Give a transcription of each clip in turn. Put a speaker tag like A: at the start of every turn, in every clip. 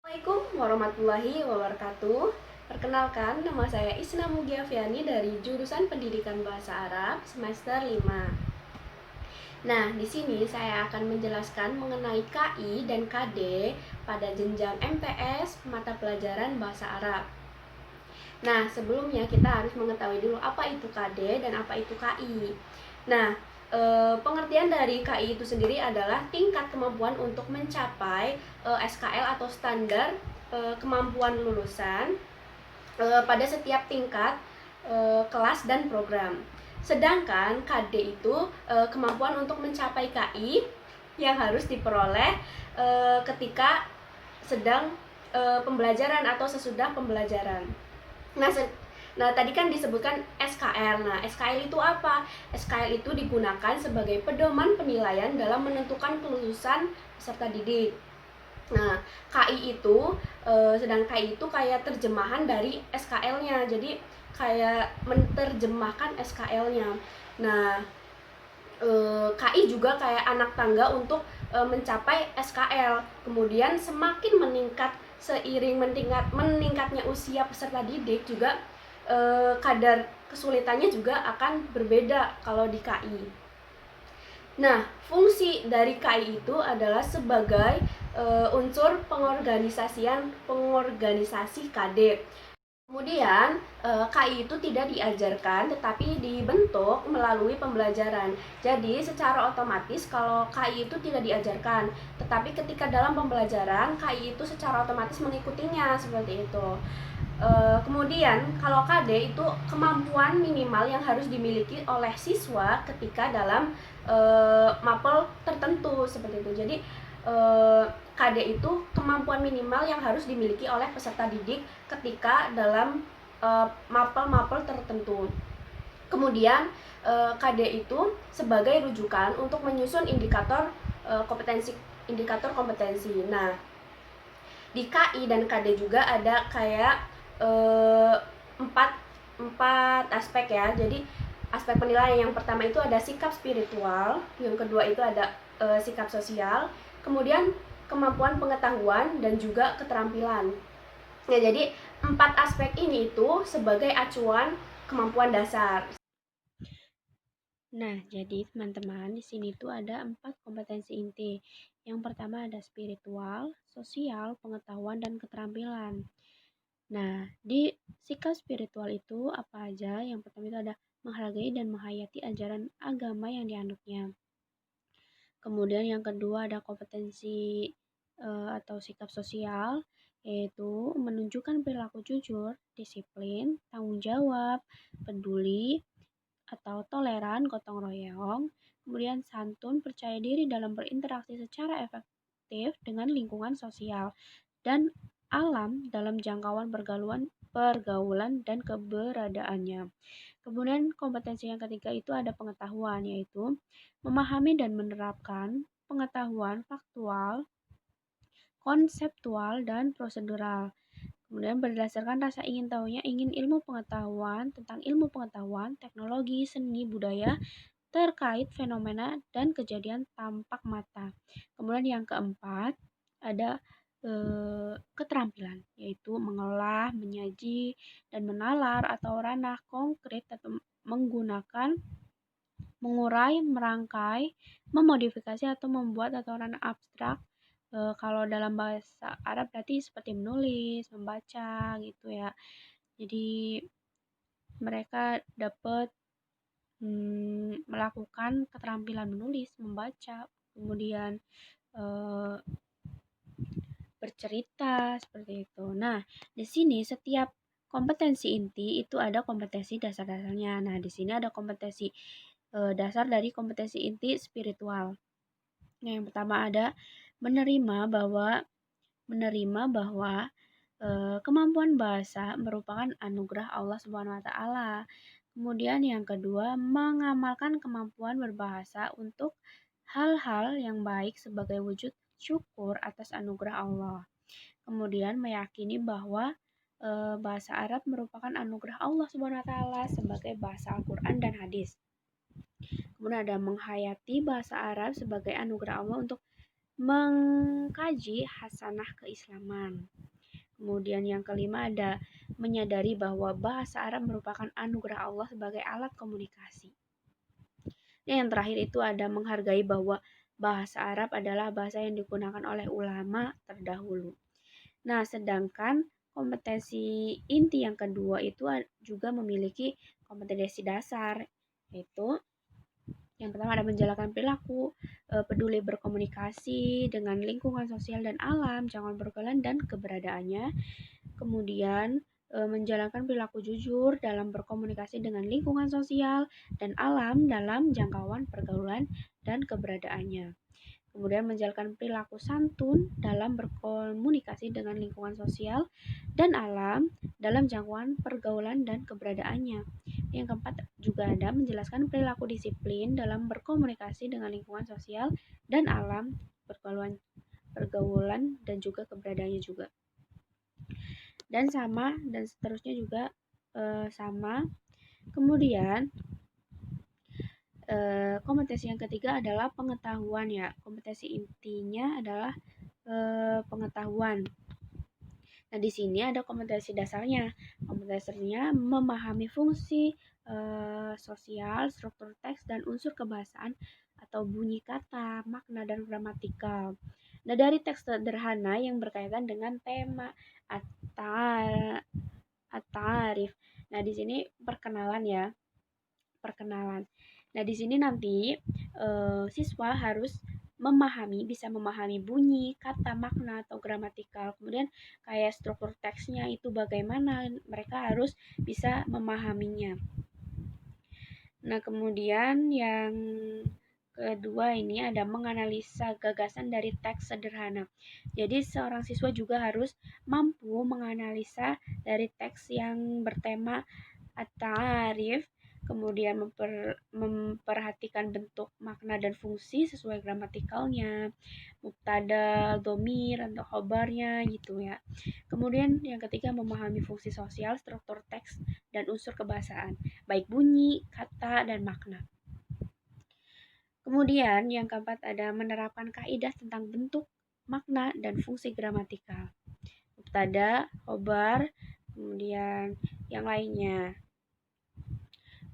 A: Assalamualaikum warahmatullahi wabarakatuh. Perkenalkan, nama saya Isna Mugiaviani dari jurusan Pendidikan Bahasa Arab semester 5. Nah, di sini saya akan menjelaskan mengenai KI dan KD pada jenjang MTS mata pelajaran Bahasa Arab. Nah, sebelumnya kita harus mengetahui dulu apa itu KD dan apa itu KI. Nah, pengertian dari KI itu sendiri adalah tingkat kemampuan untuk mencapai SKL atau standar kemampuan lulusan pada setiap tingkat kelas dan program. Sedangkan KD itu kemampuan untuk mencapai KI yang harus diperoleh ketika sedang pembelajaran atau sesudah pembelajaran. Nah, tadi kan disebutkan SKL. Nah, SKL itu apa? SKL itu digunakan sebagai pedoman penilaian dalam menentukan kelulusan peserta didik. Nah, KI itu sedang KI itu kayak terjemahan dari SKL-nya. Jadi kayak menerjemahkan SKL-nya. Nah, KI juga kayak anak tangga untuk mencapai SKL. Kemudian semakin meningkat seiring meningkatnya usia peserta didik juga kadar kesulitannya juga akan berbeda kalau di KI. Nah, fungsi dari KI itu adalah sebagai unsur pengorganisasi KD. Kemudian, KI itu tidak diajarkan tetapi dibentuk melalui pembelajaran. Jadi, secara otomatis kalau KI itu tidak diajarkan, tetapi ketika dalam pembelajaran, KI itu secara otomatis mengikutinya seperti itu. Kemudian, kalau KD itu kemampuan minimal yang harus dimiliki oleh siswa ketika dalam mapel tertentu seperti itu. Jadi, KD itu kemampuan minimal yang harus dimiliki oleh peserta didik ketika dalam mapel-mapel tertentu. Kemudian KD itu sebagai rujukan untuk menyusun indikator kompetensi. Nah, di KI dan KD juga ada kayak empat aspek ya. Jadi aspek penilaian yang pertama itu ada sikap spiritual, yang kedua itu ada sikap sosial, kemudian kemampuan pengetahuan dan juga keterampilan. Nah, jadi 4 aspek ini itu sebagai acuan kemampuan dasar. Nah, jadi teman-teman di sini tuh ada 4 kompetensi inti. Yang pertama ada spiritual, sosial, pengetahuan, dan keterampilan. Nah, di sikap spiritual itu apa aja? Yang pertama itu ada menghargai dan menghayati ajaran agama yang dianutnya. Kemudian yang kedua ada kompetensi atau sikap sosial, yaitu menunjukkan perilaku jujur, disiplin, tanggung jawab, peduli, atau toleran, gotong royong, kemudian santun, percaya diri dalam berinteraksi secara efektif dengan lingkungan sosial, dan alam dalam jangkauan pergaulan dan keberadaannya. Kemudian kompetensi yang ketiga itu ada pengetahuan, yaitu memahami dan menerapkan pengetahuan faktual, konseptual, dan prosedural. Kemudian berdasarkan rasa ingin tahunya, ingin ilmu pengetahuan tentang ilmu pengetahuan, teknologi, seni, budaya, terkait fenomena dan kejadian tampak mata. Kemudian yang keempat ada keterampilan, yaitu mengolah, menyaji, dan menalar atau ranah konkret atau menggunakan, mengurai, merangkai, memodifikasi atau membuat atau ranah abstrak. Kalau dalam bahasa Arab berarti seperti menulis, membaca gitu ya. Jadi mereka dapat melakukan keterampilan menulis, membaca, kemudian bercerita seperti itu. Nah, di sini setiap kompetensi inti itu ada kompetensi dasar-dasarnya. Nah, di sini ada kompetensi dasar dari kompetensi inti spiritual. Nah, yang pertama ada menerima bahwa kemampuan bahasa merupakan anugerah Allah Subhanahu wa taala. Kemudian yang kedua, mengamalkan kemampuan berbahasa untuk hal-hal yang baik sebagai wujud syukur atas anugerah Allah. Kemudian meyakini bahwa bahasa Arab merupakan anugerah Allah Subhanahu wa taala sebagai bahasa Al-Qur'an dan hadis. Kemudian ada menghayati bahasa Arab sebagai anugerah Allah untuk mengkaji hasanah keislaman. Kemudian yang kelima ada menyadari bahwa bahasa Arab merupakan anugerah Allah sebagai alat komunikasi. Dan yang terakhir itu ada menghargai bahwa bahasa Arab adalah bahasa yang digunakan oleh ulama terdahulu. Nah, sedangkan kompetensi inti yang kedua itu juga memiliki kompetensi dasar, yaitu yang pertama ada menjalankan perilaku, peduli berkomunikasi dengan lingkungan sosial dan alam, jangkauan pergaulan dan keberadaannya. Kemudian menjalankan perilaku jujur dalam berkomunikasi dengan lingkungan sosial dan alam dalam jangkauan pergaulan dan keberadaannya. Kemudian menjalankan perilaku santun dalam berkomunikasi dengan lingkungan sosial dan alam dalam jangkauan pergaulan dan keberadaannya. Yang keempat juga ada menjelaskan perilaku disiplin dalam berkomunikasi dengan lingkungan sosial dan alam, pergaulan dan juga keberadaannya juga. Dan seterusnya juga sama. Kemudian kompetensi yang ketiga adalah pengetahuan ya. Kompetensi intinya adalah pengetahuan. Nah, di sini ada kompetensi dasarnya. Kompetensinya memahami fungsi sosial, struktur teks dan unsur kebahasaan atau bunyi kata, makna dan gramatikal. Nah, dari teks sederhana yang berkaitan dengan tema at-ta'arif. Nah, di sini perkenalan ya. Perkenalan. Nah, di sini nanti siswa harus bisa memahami bunyi, kata, makna, atau gramatikal. Kemudian kayak struktur teksnya itu bagaimana, mereka harus bisa memahaminya. Nah, kemudian yang kedua ini ada menganalisa gagasan dari teks sederhana. Jadi seorang siswa juga harus mampu menganalisa dari teks yang bertema at-ta'arif, kemudian memperhatikan bentuk, makna, dan fungsi sesuai gramatikalnya, mubtada, dhamir, atau khobarnya gitu ya. Kemudian yang ketiga memahami fungsi sosial, struktur teks, dan unsur kebahasaan, baik bunyi, kata, dan makna. Kemudian yang keempat ada menerapkan kaidah tentang bentuk, makna, dan fungsi gramatikal. Mubtada, khobar, kemudian yang lainnya.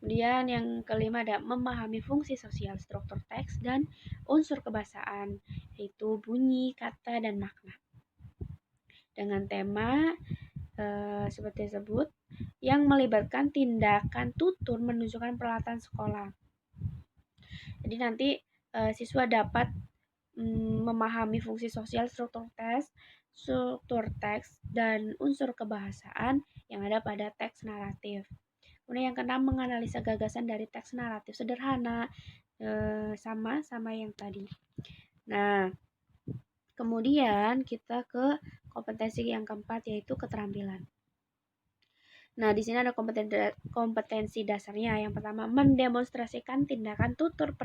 A: Kemudian yang kelima ada memahami fungsi sosial, struktur teks, dan unsur kebahasaan, yaitu bunyi, kata, dan makna. Dengan tema seperti tersebut, yang melibatkan tindakan tutur menunjukkan peralatan sekolah. Jadi nanti siswa dapat memahami fungsi sosial, struktur teks, dan unsur kebahasaan yang ada pada teks naratif. Kemudian yang keenam menganalisa gagasan dari teks naratif sederhana, sama yang tadi. Nah, kemudian kita ke kompetensi yang keempat yaitu keterampilan. Nah, di sini ada kompetensi dasarnya. Yang pertama, mendemonstrasikan tindakan tutur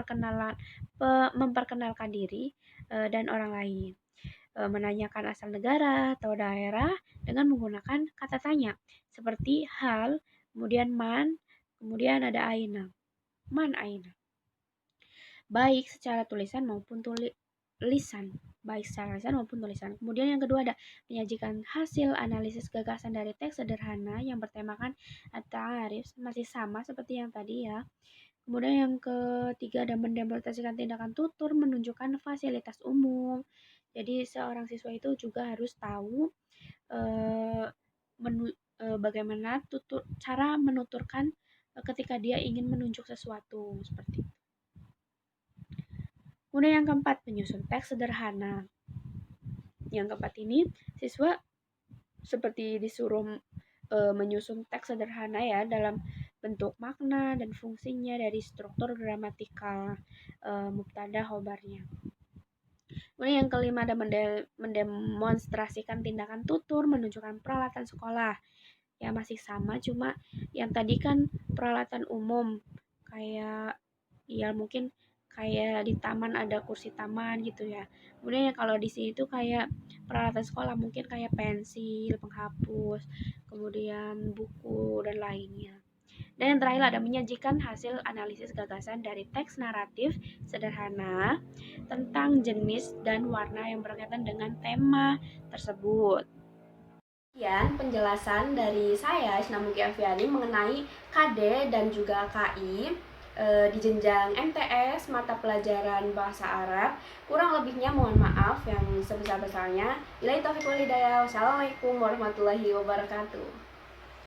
A: memperkenalkan diri dan orang lain. Menanyakan asal negara atau daerah dengan menggunakan kata tanya seperti hal, kemudian man, kemudian ada aina. Man aina. Baik secara tulisan maupun tulisan. Kemudian yang kedua ada menyajikan hasil analisis gagasan dari teks sederhana yang bertemakan at-ta'arif, masih sama seperti yang tadi ya. Kemudian yang ketiga ada mendemonstrasikan tindakan tutur menunjukkan fasilitas umum. Jadi seorang siswa itu juga harus tahu bagaimana cara menuturkan ketika dia ingin menunjuk sesuatu seperti itu. Kemudian yang keempat, menyusun teks sederhana. Yang keempat ini, siswa seperti disuruh menyusun teks sederhana ya dalam bentuk makna dan fungsinya dari struktur gramatikal, mubtada, khobarnya. Kemudian yang kelima ada mendemonstrasikan tindakan tutur menunjukkan peralatan sekolah. Ya masih sama, cuma yang tadi kan peralatan umum kayak ya mungkin kayak di taman ada kursi taman gitu ya. Kemudian ya kalau di sini tuh kayak peralatan sekolah mungkin kayak pensil, penghapus, kemudian buku dan lainnya. Dan yang terakhir ada menyajikan hasil analisis gagasan dari teks naratif sederhana tentang jenis dan warna yang berkaitan dengan tema tersebut. Sekian penjelasan dari saya, Isna Mugia Afiani, mengenai KD dan juga KI di jenjang MTS mata pelajaran bahasa Arab. Kurang lebihnya mohon maaf yang sebesar-besarnya. Wassalamualaikum warahmatullahi wabarakatuh.